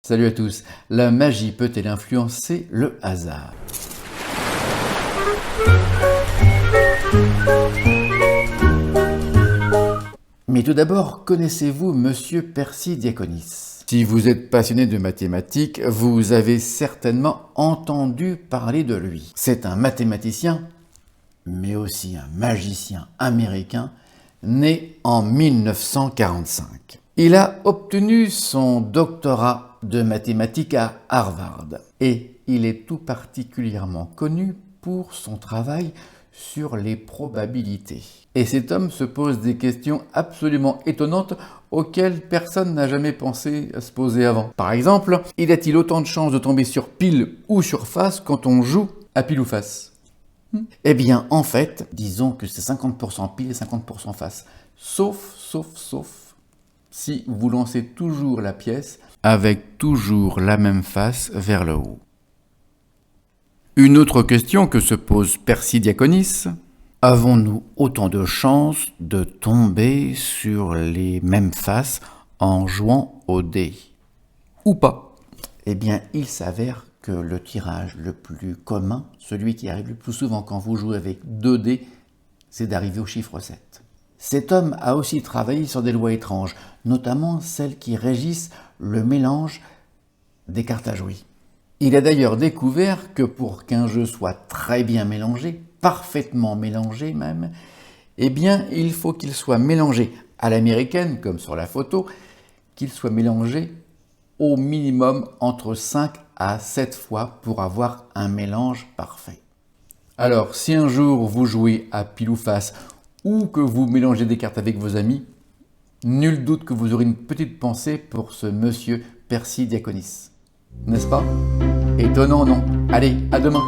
Salut à tous. La magie peut-elle influencer le hasard? Mais tout d'abord, connaissez-vous Monsieur Percy Diaconis? Si vous êtes passionné de mathématiques, vous avez certainement entendu parler de lui. C'est un mathématicien, mais aussi un magicien américain, né en 1945. Il a obtenu son doctorat de mathématiques à Harvard et il est tout particulièrement connu pour son travail sur les probabilités. Et cet homme se pose des questions absolument étonnantes auxquelles personne n'a jamais pensé à se poser avant. Par exemple, y a-t-il autant de chances de tomber sur pile ou sur face quand on joue à pile ou face? Eh bien, en fait, disons que c'est 50% pile et 50% face. Sauf si vous lancez toujours la pièce avec toujours la même face vers le haut. Une autre question que se pose Percy Diaconis: avons-nous autant de chances de tomber sur les mêmes faces en jouant au dé? Ou pas? Eh bien, il s'avère que le tirage le plus commun, celui qui arrive le plus souvent quand vous jouez avec 2 dés, c'est d'arriver au chiffre 7. Cet homme a aussi travaillé sur des lois étranges, notamment celles qui régissent le mélange des cartes à jouer. Il a d'ailleurs découvert que pour qu'un jeu soit très bien mélangé, parfaitement mélangé même, eh bien il faut qu'il soit mélangé à l'américaine, comme sur la photo, qu'il soit mélangé au minimum entre 5 à 7 fois pour avoir un mélange parfait. Alors, si un jour vous jouez à pile ou face ou que vous mélangez des cartes avec vos amis, nul doute que vous aurez une petite pensée pour ce monsieur Percy Diaconis. N'est-ce pas? Étonnant, non? Allez, à demain!